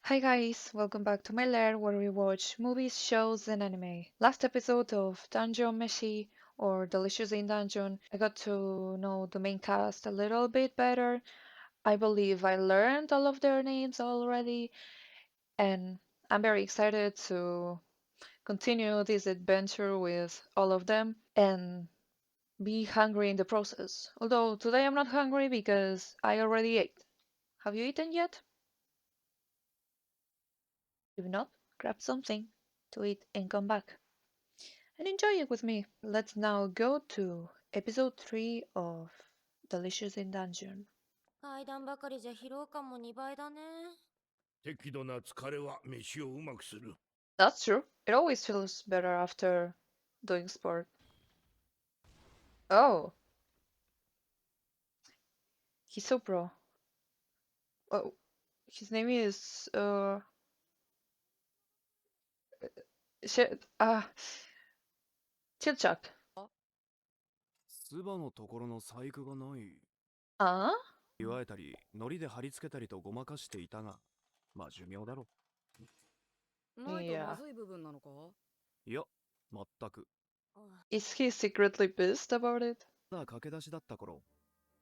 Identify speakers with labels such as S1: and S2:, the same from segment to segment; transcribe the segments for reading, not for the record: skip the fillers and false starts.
S1: Hi guys, welcome back to my lair where we watch movies, shows, and anime. Last episode of Dungeon Meshi or Delicious in Dungeon, I got to know the main cast a little bit better. I believe I learned all of their names already, and I'm very excited to continue this adventure with all of them and be hungry in the process. Although today I'm not hungry because I already ate. Have you eaten yet? If not, grab something to eat and come back and enjoy it with me. Let's now go to episode 3 of Delicious in Dungeon.
S2: 階段ばかりじゃ疲労感も2倍だね。
S3: 適度な疲れは飯をうまくする。
S1: That's true. It always feels better after doing sport. Oh, he's so pro. Oh, his name is Chilchak.
S4: スバのところの細工がない。
S1: Ah?
S4: 祝えたり、糊で貼り付けたりとごまかしていたが、まあ寿命だろ。
S5: ないとまずい部分なのか？
S4: いや、全く。
S1: Is he secretly pissed about it?
S4: ただ駆け出しだった頃、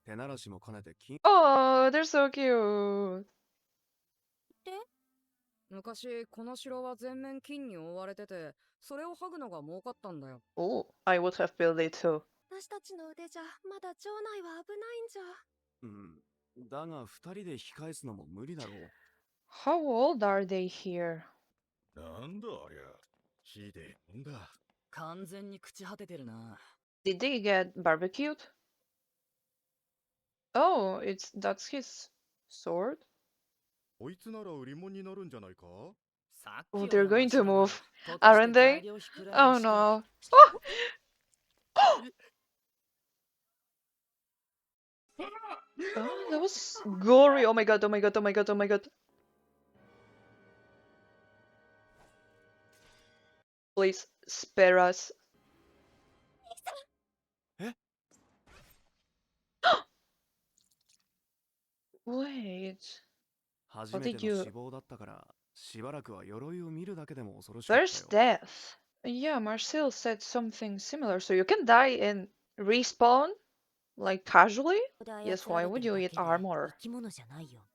S4: 手慣らしも兼ねて金。
S1: Oh, they're so cute.
S5: 昔この城は全面金に覆われてて、それを剥ぐのが儲かったんだよ。
S1: Oh, I would have built it too.
S2: 私たちの腕じゃまだ城内は危ないんじゃ。
S4: だが二人で引き返すのも無理だろう。
S1: How old are they here?
S3: なんだありゃ。ひでえもんだ。
S5: 完全に朽ち果ててるな。
S1: Did they get barbecued? Oh, that's his sword?
S3: こいつなら売り物になるんじゃないか？
S1: Oh, they're going to move, aren't they? Oh no. Oh, that was gory. Oh my god, oh my god, oh my god, oh my god. Please spare us.
S4: Eh?
S1: Wait.
S4: 初めての死亡だったから、しばらくは鎧を見るだけでも恐ろしかったよ。
S1: There's death. Yeah, Marcel said something similar. So you can die and respawn? Like casually? Yes, why would you eat armor?
S2: 生き物じゃないよ。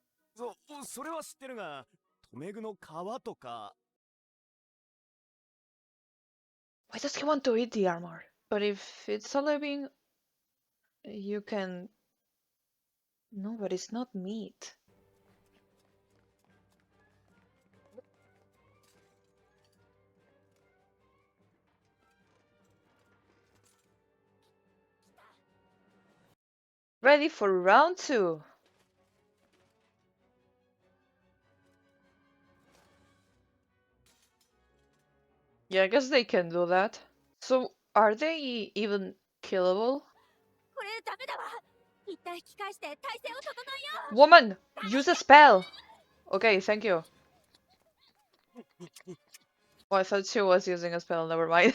S4: それは知ってるが、留め具の皮とか。
S1: Why does he want to eat the armor? But if it's a living, you can... No, but it's not meat. Ready for round 2. Yeah, I guess they can do that. So, are they even killable?
S2: これダメだわ。一旦引き返して体勢を整えよ
S1: Woman! Use a spell! Okay, thank you. Oh, I thought she was using a spell, never mind.
S2: う。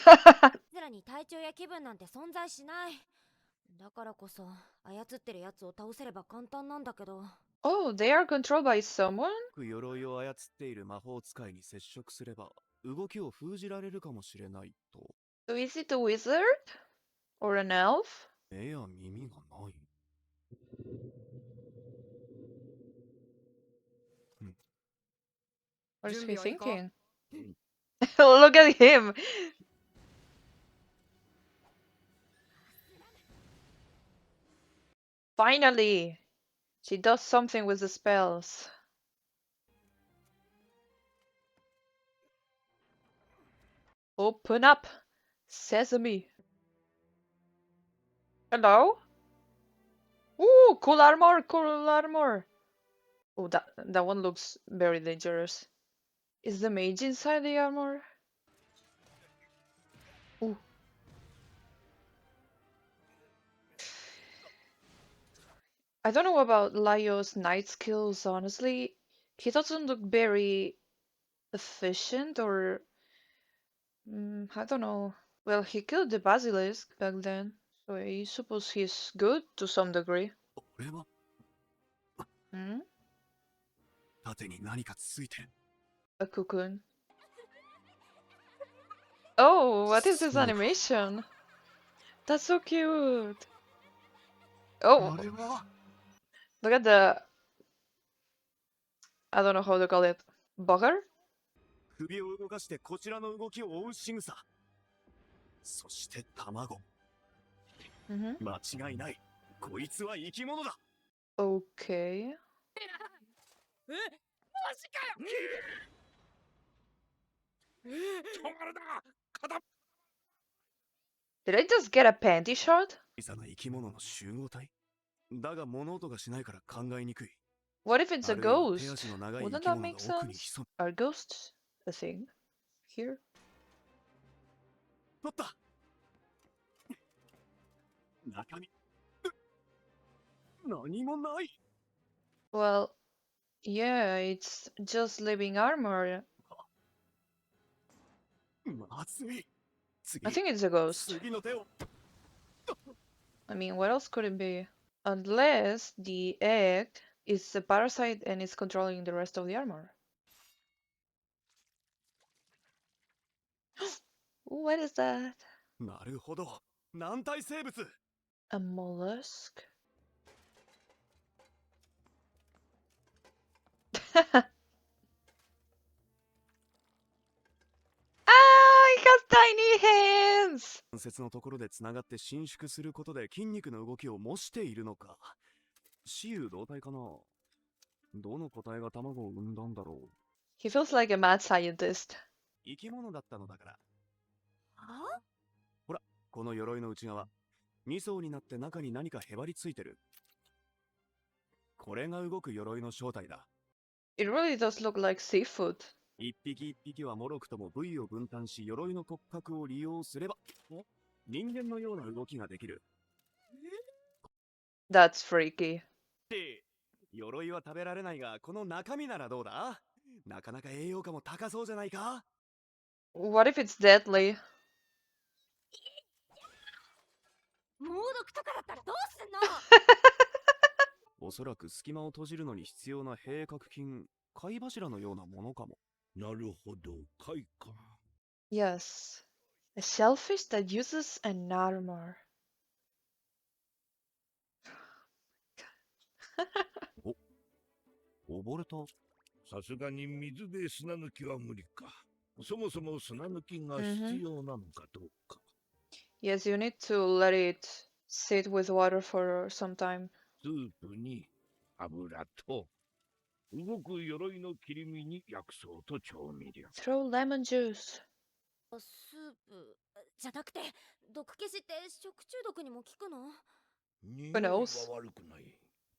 S2: ずらに体調や気分なんて存在しない。だからこそ操ってるやつを倒せれば簡単なんだけど。
S1: Oh, they are controlled by someone?
S4: 鎧を操っている魔法使いに接触すれば、動きを封じられるかもしれないと。
S1: So is it a wizard? Or an elf?
S4: 目や耳がない。
S1: What is he
S5: 準備はいいか？
S1: thinking? Look at him! Finally! She does something with the spells. Open up! Sesame! Hello? Ooh, cool armor, cool armor! Oh, that one looks very dangerous. Is the mage inside the armor? Ooh. I don't know about Laios' knight skills, honestly. He doesn't look very efficient or... I don't know. Well, he killed the basilisk back then, so I suppose he's good to some degree.
S4: これは
S1: Hmm?
S4: 縦に何かついてる。
S1: A cocoon. Oh, what is this
S4: Smooth.
S1: animation? That's so cute. Oh,
S4: あれは
S1: look at the, I don't know how to call it. Bugger?
S4: 首を動かしてこちらの動きを追う仕草。そして卵。
S1: Mm-hmm.
S4: 間違いない。こいつは生き物だ。
S1: Okay.
S5: え、マジかよ。
S3: 止まるな片
S1: Did I just get a panty shot?
S4: 小さな生き物の集合体だが物音がしないから考えにくい。
S1: What if it's
S4: あ
S1: a
S4: るいは手
S1: ghost?
S4: 足の長い
S1: Wouldn't
S4: 生き
S1: that
S4: 物
S1: make
S4: が奥に
S1: sense?
S4: 潜む。
S1: Are ghosts a thing here?
S4: 取った。中身何もない。
S1: Well, yeah, it's just living armor.
S4: まずい。
S1: I
S4: 次
S1: think it's a ghost.
S4: 次の手を。
S1: I mean, what else could it be? Unless the egg is a parasite and is controlling the rest of the armor. What is that?
S4: なるほど。軟体生物。
S1: A mollusk? Ah, it has tiny hands!
S4: 関節のところでつながって伸縮することで筋肉の動きを模しているのか。雌雄同体かな。どの個体が卵を産んだんだろう。
S1: He feels like a mad scientist.
S4: 生き物だったのだから。
S2: は
S4: ほら、この鎧の内側。2層になって中に何かへばりついてる。これが動く鎧の正体だ。
S1: It really does look like seafood.
S4: 一匹一匹はもろくとも部位を分担し鎧の骨格を利用すれば人間のような動きができる。
S1: That's freaky.
S4: 鎧は食べられないがこの中身ならどうだ。なかなか栄養価も高そうじゃないか。
S1: What if it's deadly?
S2: 猛毒とかだったらどうすんの。
S4: おそらく隙間を閉じるのに必要な閉角筋貝柱のようなものかも。
S3: なるほど貝か
S1: Yes. A shellfish that uses an armor.
S4: 溺れた。
S3: さすがに水で砂抜きは無理か。そもそも砂抜きが必要なのかどうか。
S1: Yes, you need to let it sit with water for some time.
S3: スープに油と動く鎧の切り身に薬草と調味料。
S1: Throw lemon juice.
S2: スープじゃなくて毒消しって食中毒にも効くの。
S3: 匂い
S1: Who
S3: は
S1: knows?
S3: 悪くない。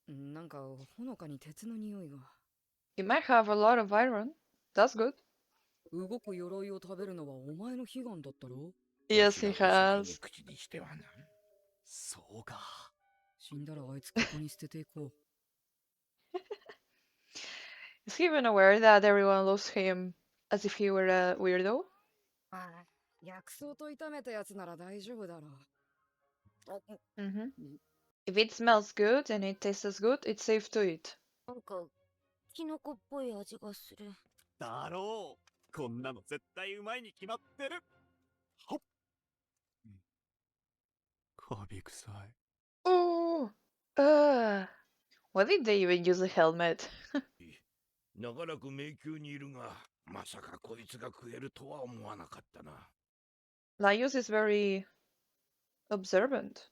S5: なんかほのかに鉄の匂いが。
S1: It might have a lot of iron. That's good.
S5: 動く鎧を食べるのはお前の悲願だったろ。
S1: Yes, he
S3: わ
S1: has.
S3: しらを先に口にしてはな。
S4: そうか。
S5: 死んだらあいつここに捨てていこう。
S1: Is he even aware that everyone loves him as if he were a weirdo?
S5: ああ、薬草と炒めたやつなら大丈夫だろう。
S1: Mm-hmm. If it smells good and it tastes good, it's safe to eat.
S2: なんかキノコっぽい味がする。
S4: だろう。こんなの絶対うまいに決まってる。ほっ。カビ臭い。
S1: Oh, why did they even use a helmet?
S3: 長らく迷宮にいるが、まさかこいつが食えるとは思わなかったな。
S1: Laios is very observant.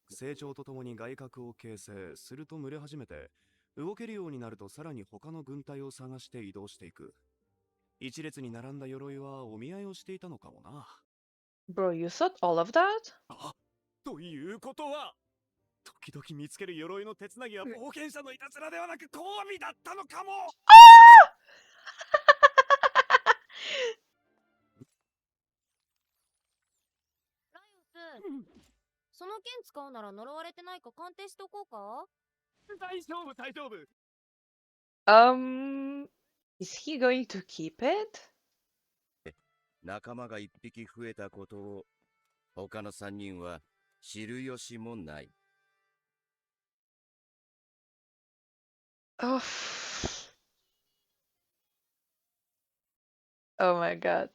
S4: 成長とともに外角を形成すると群れ始めて動けるようになるとさらに他の軍隊を探して移動していく。一列に並んだ鎧はお見合いをしていたのかもな。
S1: Bro, you thought all of that?
S4: あ、ということは時々見つける鎧の手つなぎは冒険者のいたずらではなく交尾だったのかも。
S2: ライオス、その剣使うなら呪われてないか鑑定しとこうか。
S4: 大丈夫大丈夫。
S1: Is he going to keep it?
S6: 仲間が一匹増えたことを他の3人は知る由もない。
S1: Oh. Oh my god.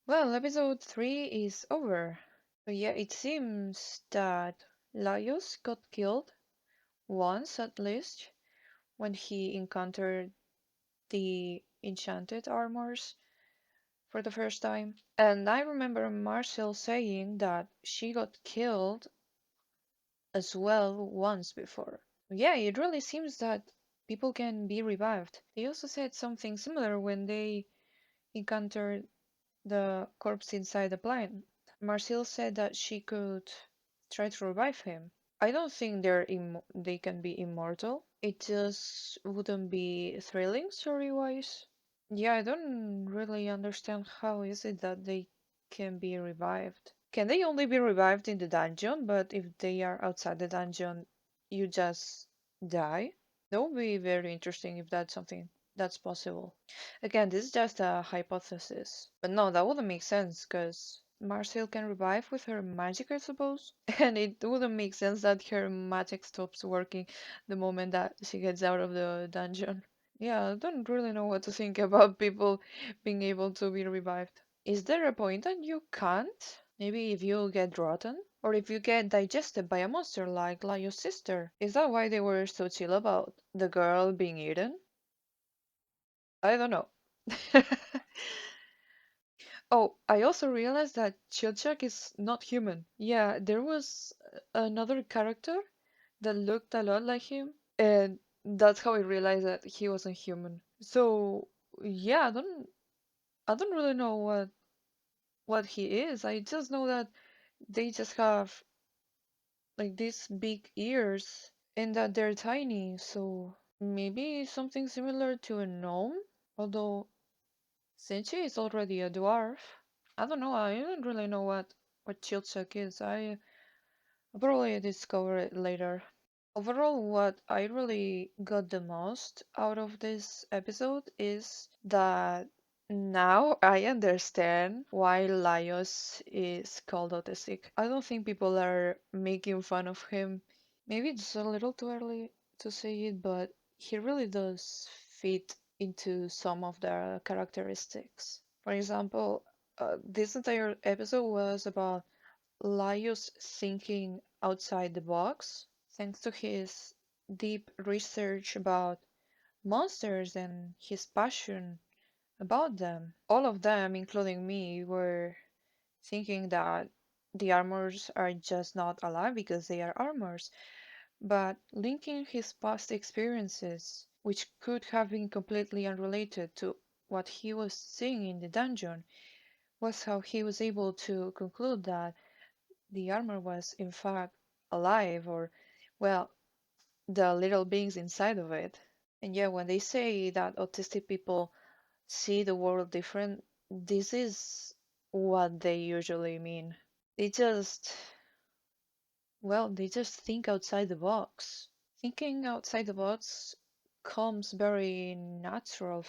S1: Well, episode 3 is over. But yeah, it seems that Laios got killed once at least when he encountered the enchanted armors for the first time. And I remember Marcel saying that she got killed as well once before. Yeah, it really seems that people can be revived. They also said something similar when they encountered the corpse inside the plant. Marcel said that she could try to revive him. I don't think they can be immortal. It just wouldn't be thrilling story-wise. Yeah, I don't really understand how is it that they can be revived. Can they only be revived in the dungeon, but if they are outside the dungeon, you just die? That would be very interesting if that's something that's possible. Again, this is just a hypothesis. But no, that wouldn't make sense, because Marcel can revive with her magic, I suppose. And it wouldn't make sense that her magic stops working the moment that she gets out of the dungeon. Yeah, I don't really know what to think about people being able to be revived. Is there a point that you can't? Maybe if you get rotten? Or if you get digested by a monster like Laios' sister? Is that why they were so chill about the girl being eaten? I don't know. Oh, I also realized that Chilchak is not human. Yeah, there was another character that looked a lot like him, and that's how I realized that he wasn't human. So, yeah, I don't really know what he is. I just know that they just have like these big ears and that they're tiny, so maybe something similar to a gnome, although Senchi is already a dwarf. I don't know, I don't really know what Chilchak is. I'll probably discover it later. Overall, what I really got the most out of this episode is that now I understand why Laios is called autistic. I don't think people are making fun of him. Maybe it's a little too early to say it, but he really does fit into some of the characteristics. For example, this entire episode was about Laios thinking outside the box, thanks to his deep research about monsters and his passion about them. All of them, including me, were thinking that the armors are just not alive because they are armors, but linking his past experiences, which could have been completely unrelated to what he was seeing in the dungeon, was how he was able to conclude that the armor was in fact alive, or, well, the little beings inside of it. And yeah, when they say that autistic people see the world different, this is what they usually mean. They just, well, they just think outside the box. Thinking outside the box comes very natural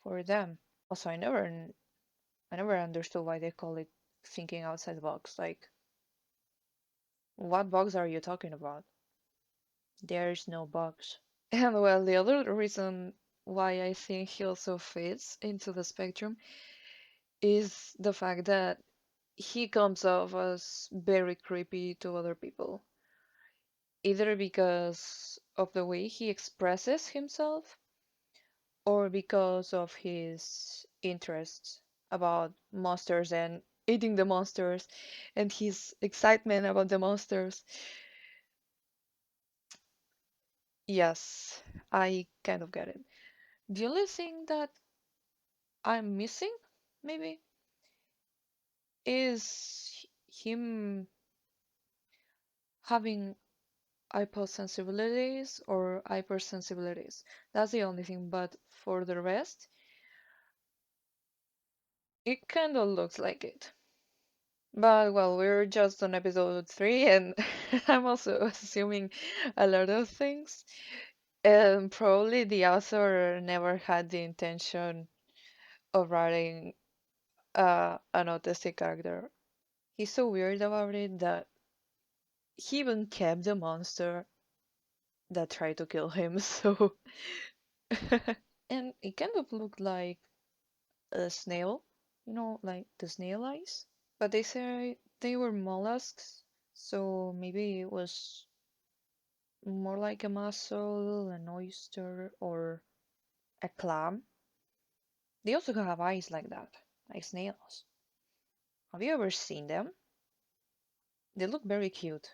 S1: for them. Also, I never understood why they call it thinking outside the box. Like, what box are you talking about? There's no box. And well, the other reason why I think he also fits into the spectrum is the fact that he comes off as very creepy to other people, either because of the way he expresses himself or because of his interests about monsters and eating the monsters and his excitement about the monsters. Yes, I kind of get it. The only thing that I'm missing, maybe, is him having hyposensibilities or hypersensibilities. That's the only thing, but for the rest, it kind of looks like it. But well, we're just on episode 3, and I'm also assuming a lot of things. And probably the author never had the intention of writing an autistic character. He's so weird about it that he even kept the monster that tried to kill him, so and it kind of looked like a snail, like the snail eyes. But they say they were mollusks, so maybe it was more like a mussel, an oyster, or a clam. They also have eyes like that, like snails. Have you ever seen them? They look very cute.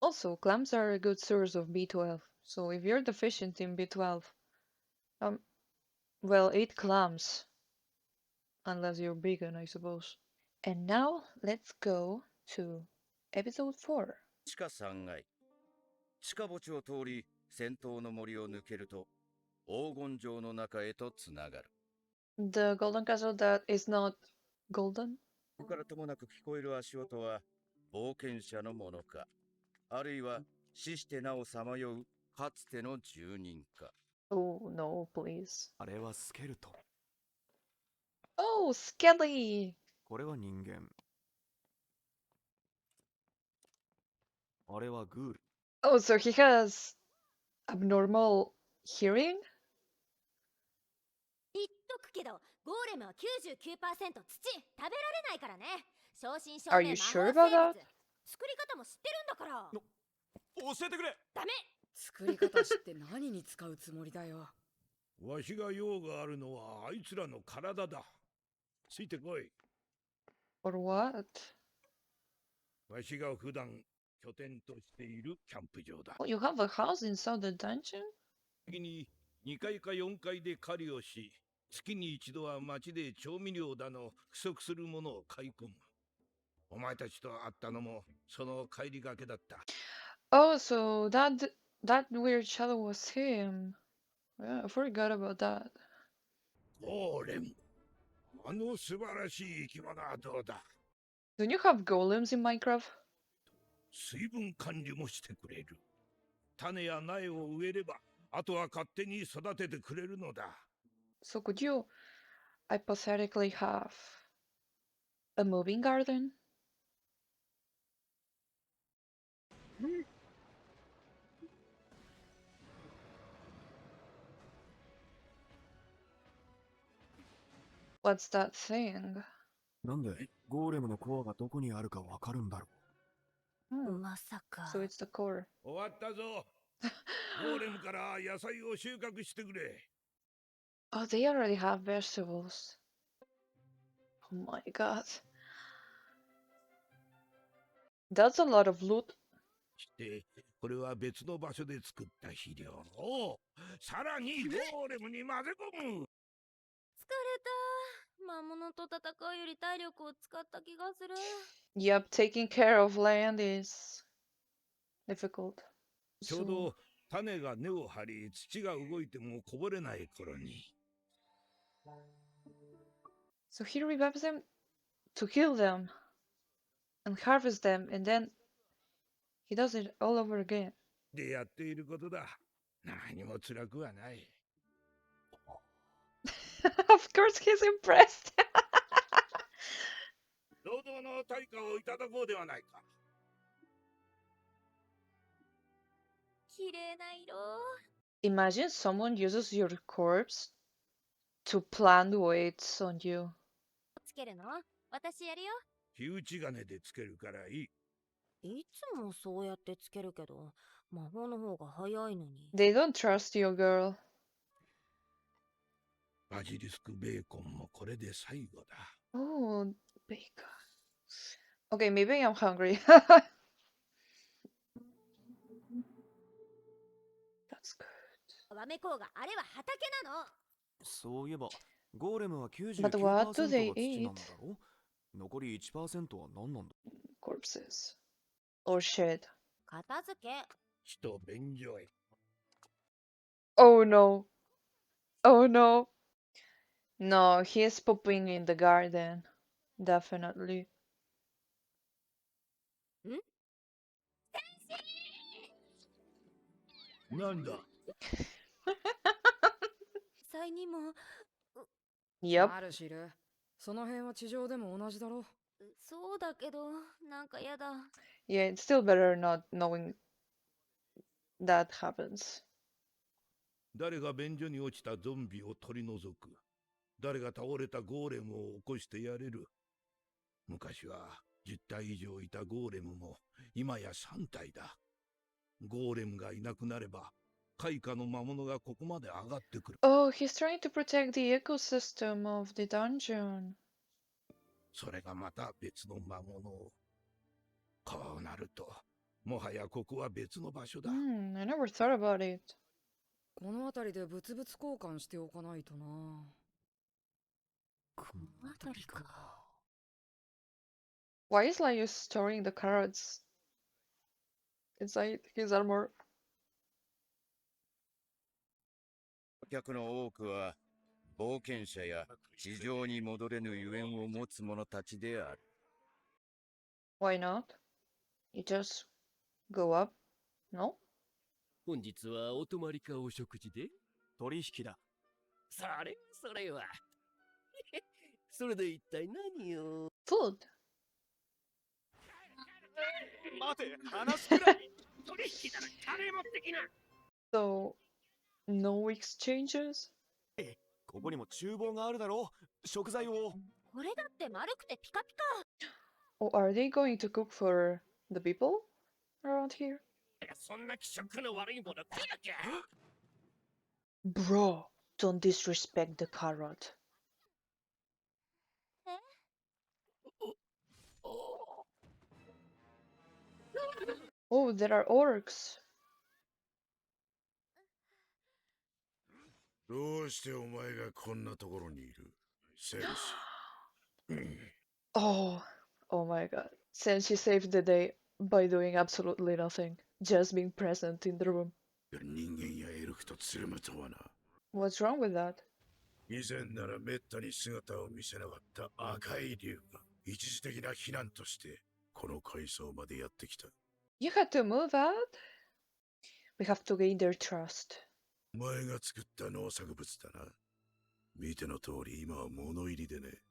S1: Also, clams are a good source of B12, so if you're deficient in B12, um, well, eat clams, unless you're vegan, I suppose. And now let's go to episode 4.
S6: 地下3階。地下墓地を通り、先頭の森を抜けると、黄金城の中へとつながる。
S1: The golden castle that is not golden?
S6: ここからともなく聞こえる足音は、冒険者のものか、あるいは死してなおさまようかつての住人か。
S1: Oh no, please.
S4: あれはスケルトン。
S1: Oh, Skelly!
S4: これは人間。あれはグール。
S1: Oh, so he has abnormal hearing?
S2: 言っとくけどゴーレムは 99% 土食べられないからね。正真正
S1: Are
S2: 銘
S1: you
S2: 魔
S1: sure
S2: 法
S1: about
S2: 生
S1: that?
S2: 物。作り方も知ってるんだから。
S4: 教えてくれ。
S2: ダメ。
S5: 作り方知って何に使うつもりだよ。
S3: わしが用があるのはあいつらの体だ。ついてこい。
S1: Or what?
S3: わしが普段拠点としているキャンプ場だ。
S1: Oh, you have a house inside the dungeon?
S3: 次に2階か4階で狩りをし、月に一度は町で調味料だの不足するものを買い込む。お前たちと会ったのもその帰りがけだった。
S1: Oh, so that weird shadow was him. Yeah, I forgot about that.
S3: ゴーレム。あの素晴らしい生き物はどうだ。
S1: Don't you have golems in Minecraft?
S3: 水分管理もしてくれる。種や苗を植えれば、あとは勝手に育ててくれるのだ。
S1: So could you hypothetically have a moving garden? What's that thing?
S4: なんでゴーレムのコアがどこにあるかわかるんだろ
S1: Hmm,
S2: まさか。
S1: so it's the core.
S3: 終わったぞ。ゴーレムから野菜を収穫してくれ。
S1: Oh, they already have vegetables. Oh my god. That's a lot of loot.
S3: して、これは別の場所で作った肥料をさらにゴーレムに混ぜ込む。
S2: 疲れた。魔物と戦うより体力を使った気がする。
S1: Yep, taking care of land is difficult.
S3: ちょうど種が根を張り、土が動いてもこぼれない頃に。
S1: So he revives them to kill them and harvest them, and then he does it all over again.
S3: でやっていることだ。何も辛くはない。
S1: Of course, he's impressed.
S3: 労働の対価をいただこうではないか。
S2: 綺麗な色。
S1: Imagine someone uses your corpse to plant weights on you.
S2: つけるの？私やるよ。
S3: 火打ち金でつけるからいい。
S2: いつもそうやってつけるけど、魔法の方が早いのに。
S1: They don't trust you, girl.
S3: バジリスクベーコンもこれで最後だ。
S1: Oh, bacon. Okay, maybe I'm hungry. That's good.
S2: ワメコウがあれは畑なの。
S4: う。そういえば、ゴーレムは
S1: But what do
S4: 99%
S1: they
S4: が土なんだ
S1: eat?
S4: ろ残り 1% は何なんだ
S1: Corpses. Or shit.
S2: 片付け。
S3: 死と便所へ。
S1: Oh no. Oh no. No, he is pooping in the garden. Definitely.
S3: なんだ。
S2: 際にも、
S1: Yep.
S5: マルシル、その辺は地上でも同じだろ。
S2: そうだけど、なんかやだ。
S1: Yeah, it's still better not knowing that happens.
S3: 誰が便所に落ちたゾンビを取り除く。誰が倒れたゴーレムを起こしてやれる。昔は10体以上いたゴーレムも今や3体だ。ゴーレムがいなくなれば開花の魔物がここまで上がってくる。
S1: Oh, he's trying to protect the ecosystem of the dungeon.
S3: それがまた別の魔物を。こうなるともはやここは別の場所だ。
S1: I never thought about it.
S5: この辺りで物々交換しておかないとな。
S7: この辺りか。
S1: Why is Laios storing the carrots inside his armor?
S6: お客の多くは冒険者や地上に戻れぬゆえんを持つ者たちである。
S1: Why not? You just go up? No?
S7: 本日はお泊まりかお食事で？
S4: 取引だ。
S7: それは。それで一体何を？
S1: Food.
S4: 待て、話すくらい。
S3: 取引ならカレー持ってきな。
S1: So, no exchanges?
S4: ここにも厨房があるだろう。食材を。
S2: これだって丸くてピカピカ。
S1: Or are they going to cook for the people around here?
S7: そんな気色の悪いもの食うなきゃ。
S1: Bro, don't disrespect the carrot. Oh, there are orcs.
S3: どうしてお前がこんなところにいる？センシ。
S1: Oh, oh my god. Senshi saved the day by doing absolutely nothing, just being present in the room.
S3: 人間やエルフとつるむとはな。
S1: What's wrong with that?
S3: 以前ならめったに姿を見せなかった赤い竜が一時的な避難としてこの階層までやってきた。
S1: You had to move out? We have to gain their trust.
S3: お前が作った農作物だな。見ての通り今は物入りでね。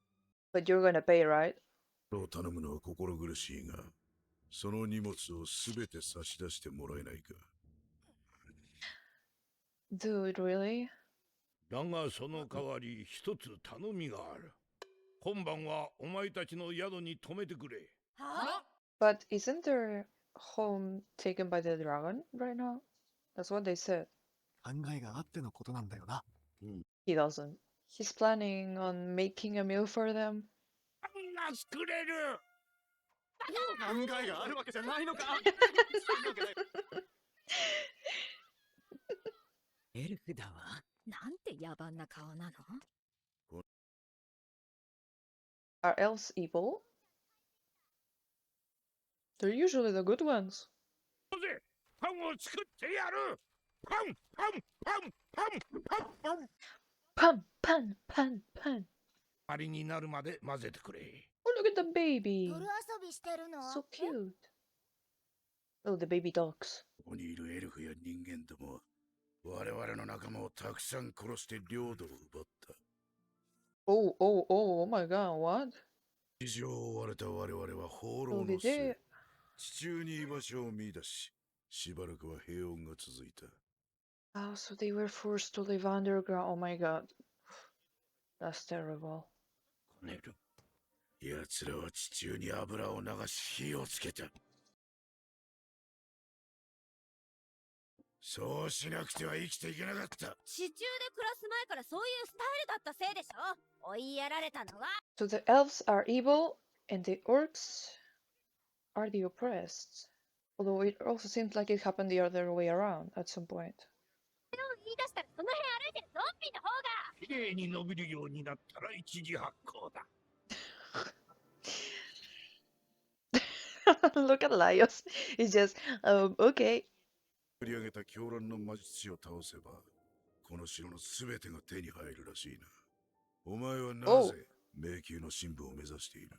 S1: But you're gonna pay, right?
S3: そう頼むのは心苦しいが、その荷物をすべて差し出してもらえないか。
S1: Dude, really?
S3: だがその代わり一つ頼みがある。今晩はお前たちの宿に泊めてくれ。
S2: は？
S1: But isn't their home taken by the dragon right now? That's what they said.
S4: 考えがあってのことなんだよな。
S1: He doesn't. He's planning on making a meal for them.
S3: が作れる。
S4: 考えがあるわけじゃないのか。
S7: エルフだわ。
S2: なんて野蛮な顔なの？
S1: Are elves evil? They're usually the good ones.
S3: パンを作ってやる。パンパンパンパンパンパン。
S1: Pan, pan, pan, pan.
S3: ありになるまで混ぜてくれ。
S1: Oh, look at the baby.
S2: 泥遊びしてるの？
S1: So cute. Oh, the baby dogs.
S3: ここにいるエルフや人間どもは我々の仲間をたくさん殺して領土を奪った。
S1: Oh, oh, oh, oh my god, what?
S3: 地上を追われた我々は放浪
S1: Look
S3: の
S1: at
S3: 末
S1: it.
S3: 地中に居場所を見出し、しばらくは平穏が続いた。
S1: Oh, so they were forced to live underground. Oh my god. That's terrible.
S3: こねる。奴らは地中に油を流し火をつけた。そうしなくては生きていけなかった。
S2: 地中で暮らす前からそういうスタイルだったせいでしょ。追いやられたのは。
S1: So the elves are evil and the orcs are the oppressed. Although it also seems like it happened the other way around at some point.
S2: 言い出したらその辺歩いてるゾンビの方が。
S3: 綺麗に伸びるようになったら一時発酵だ。
S1: Look at Laios. He's just, okay.
S3: 繰り上げた狂乱の魔術師を倒せば、この城のすべてが手に入るらしいな。お前はなぜ迷宮の深部を目指している？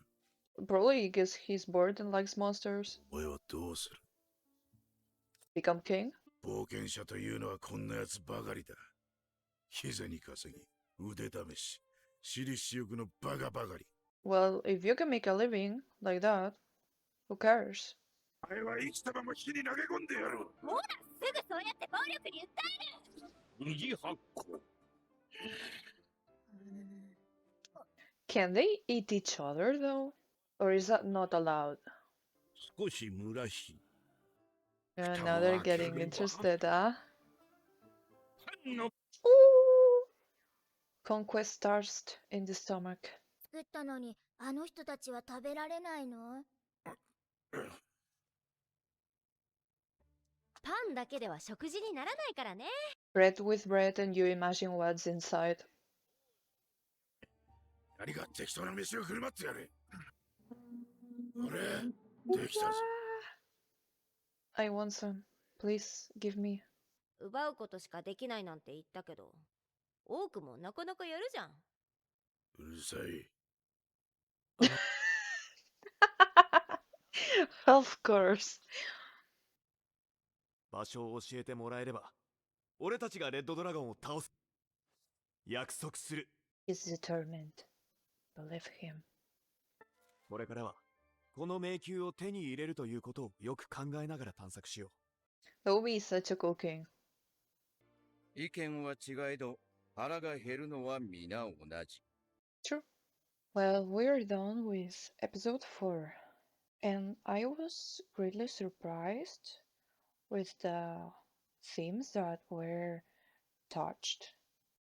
S1: Probably because he's bored and likes monsters.
S3: お前はどうする？
S1: Become king?
S3: 冒険者というのはこんなやつばかりだ。膝に稼ぎ、腕試し、私利私欲のバカばかり。
S1: Well, if you can make a living like that, who cares?
S3: お前は生きたまま火に投げ込んでやる。
S2: ほら、すぐそうやって暴力に訴える。
S3: 二次発酵。
S1: Can they eat each other though? Or is that not allowed?
S3: 少し蒸らし、
S1: Now they're getting interested, huh?
S3: パンの
S1: Ooh! Conquest starts in the stomach.
S8: 作ったのにあの人たちは食べられないの？
S2: パンだけでは食事にならないからね。
S1: Bread with bread and you imagine what's inside.
S3: 何が適当な飯を振る舞ってやる。俺、できたぞ。
S1: I want some. Please give me.
S2: 奪うことしかできないなんて言ったけど、多くもなかなかやるじゃん。
S3: うるさい。
S1: Of course.
S4: 場所を教えてもらえれば、俺たちがレッドドラゴンを倒す。約束する。
S1: He's determined. Believe him.
S4: これからは、この迷宮を手に入れるということをよく考えながら探索しよう。
S1: That would be such a cool king.
S6: 意見は違えど、腹が減るのは皆同じ。
S1: True. Well, we're done with episode 4. And I was greatly surprised with the themes that were touched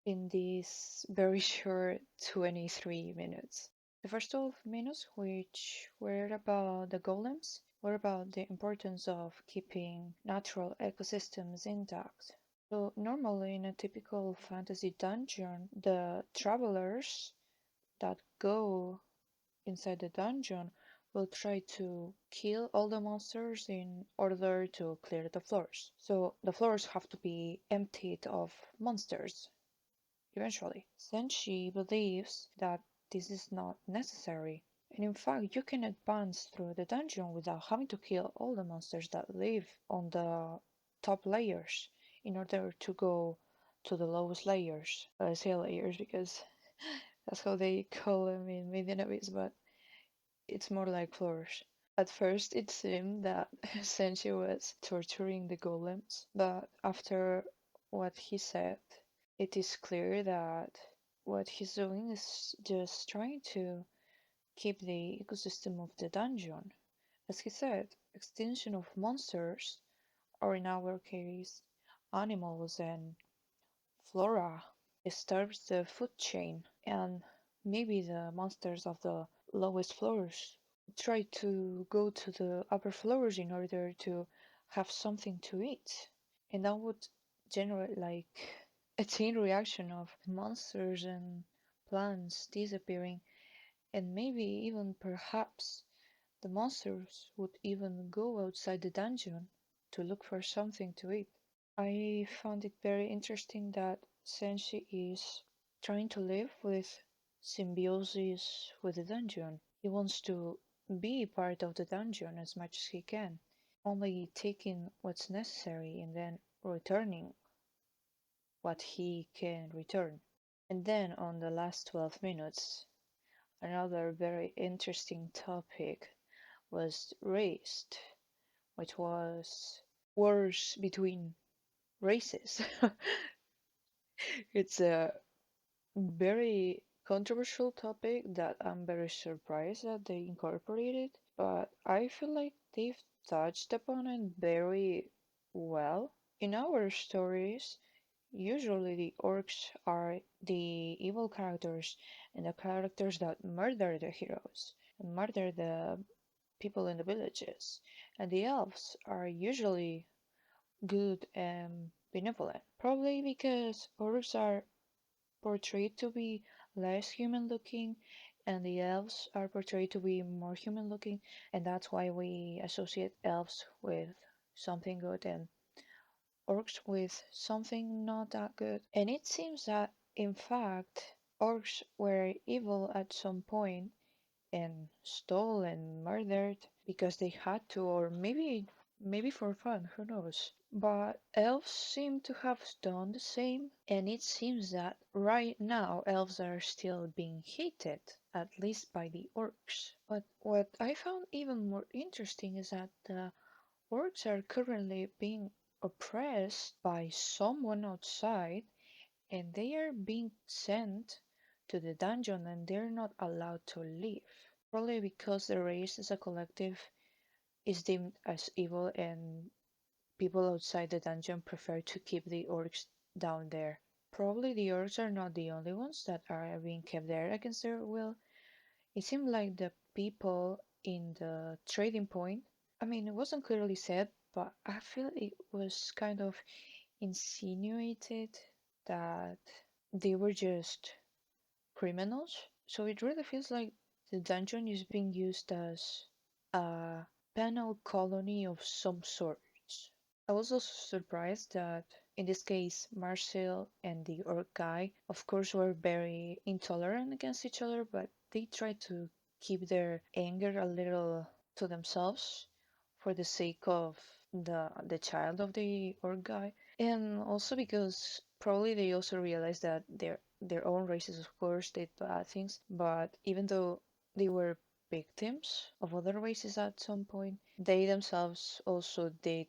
S1: in these very short 23 minutes. The first 12 minutes, which were about the golems, were about the importance of keeping natural ecosystems intact. So, normally in a typical fantasy dungeon, the travelers that go inside the dungeon will try to kill all the monsters in order to clear the floors. So the floors have to be emptied of monsters eventually. Senshi believes that this is not necessary, and in fact you can advance through the dungeon without having to kill all the monsters that live on the top layers in order to go to the lowest layers. I say layers because that's how they call them in Median Abyss, but it's more like floors. At first, it seemed that Senshi was torturing the golems, but after what he said, it is clear that what he's doing is just trying to keep the ecosystem of the dungeon. As he said, extinction of monsters, or in our case, animals and flora, disturbs the food chain, and maybe the monsters of the lowest floors try to go to the upper floors in order to have something to eat. And that would generate like a chain reaction of monsters and plants disappearing, and maybe even perhaps the monsters would even go outside the dungeon to look for something to eat. I found it very interesting that Senshi is trying to live with symbiosis with the dungeon. He wants to be part of the dungeon as much as he can, only taking what's necessary and then returning what he can return. And then on the last 12 minutes, another very interesting topic was raised, which was wars between races. It's a very controversial topic that I'm very surprised that they incorporated, but I feel like they've touched upon it very well. In our stories, usually the orcs are the evil characters and the characters that murder the heroes and murder the people in the villages, and the elves are usually good and benevolent. Probably because orcs are portrayed to be less human looking and the elves are portrayed to be more human looking, and that's why we associate elves with something good and orcs with something not that good. And it seems that, in fact, orcs were evil at some point and stole and murdered because they had to, or maybe for fun, who knows. But elves seem to have done the same, and it seems that right now elves are still being hated, at least by the orcs. But what I found even more interesting is that the orcs are currently being oppressed by someone outside, and they are being sent to the dungeon and they're not allowed to leave. Probably because the race as a collective is deemed as evil and people outside the dungeon prefer to keep the orcs down there. Probably the orcs are not the only ones that are being kept there against their will. It seemed like the people in the trading point, I mean, it wasn't clearly said, but I feel it was kind of insinuated that they were just criminals. So it really feels like the dungeon is being used as a penal colony of some sorts. I was also surprised that in this case, Marcel and the orc guy, of course, were very intolerant against each other, but they tried to keep their anger a little to themselves for the sake of the child of the orc guy, and also because probably they also realized that their own races, of course, did bad things, but even though they were victims of other races at some point, they themselves also did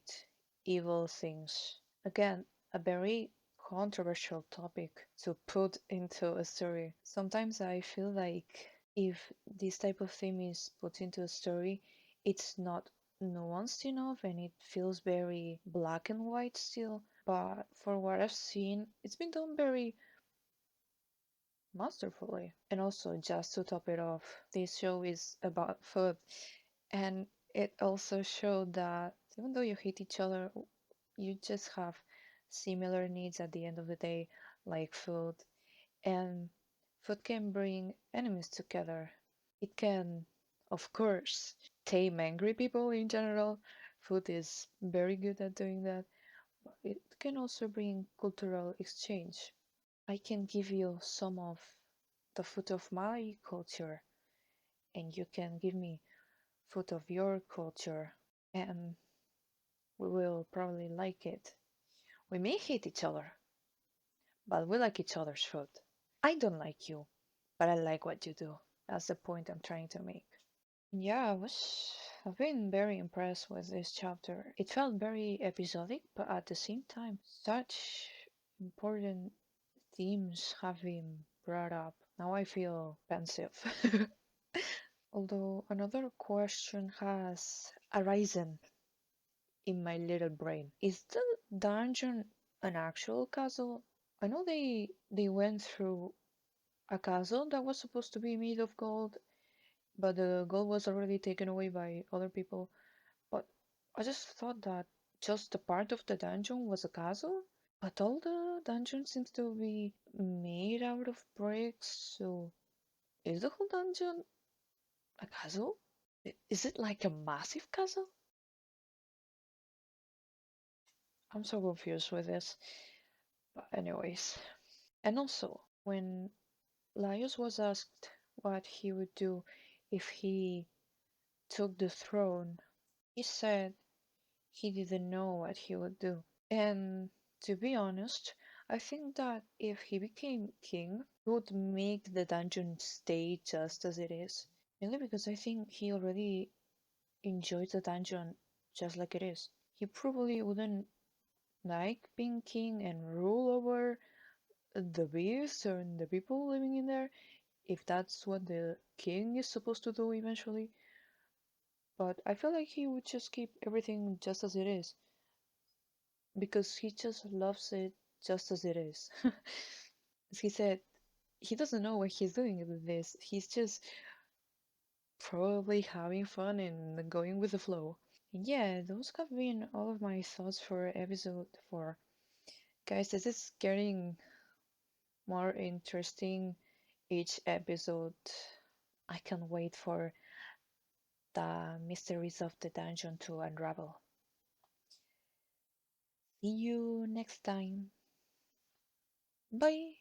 S1: evil things. Again, a very controversial topic to put into a story. Sometimes I feel like if this type of theme is put into a story, it's not nuanced enough and it feels very black and white still. But for what I've seen, it's been done very masterfully. And also, just to top it off, this show is about food. And it also showed that even though you hate each other, you just have similar needs at the end of the day, like food. And food can bring enemies together. It can, of course, tame angry people in general. Food is very good at doing that. But it can also bring cultural exchange. I can give you some of the food of my culture, and you can give me food of your culture, and we will probably like it. We may hate each other, but we like each other's food. I don't like you, but I like what you do. That's the point I'm trying to make. Yeah, I've been very impressed with this chapter. It felt very episodic, but at the same time, such important themes have been brought up. Now I feel pensive. Although another question has arisen in my little brain. Is the dungeon an actual castle? I know they went through a castle that was supposed to be made of gold, but the gold was already taken away by other people. But I just thought that just the part of the dungeon was a castle, but all the dungeon seems to be made out of bricks, so is the whole dungeon a castle? Is it like a massive castle? I'm so confused with this. But anyways. And also, when Laios was asked what he would do if he took the throne, he said he didn't know what he would do. And to be honest, I think that if he became king, he would make the dungeon stay just as it is. Mainly because I think he already enjoys the dungeon just like it is. He probably wouldn't like being king and rule over the beasts and the people living in there, if that's what the king is supposed to do eventually. But I feel like he would just keep everything just as it is because he just loves it just as it is. As he said, he doesn't know what he's doing with this. He's just probably having fun and going with the flow. And yeah, those have been all of my thoughts for episode 4. Guys, this is getting more interesting each episode. I can't wait for the mysteries of the dungeon to unravel. See you next time. Bye!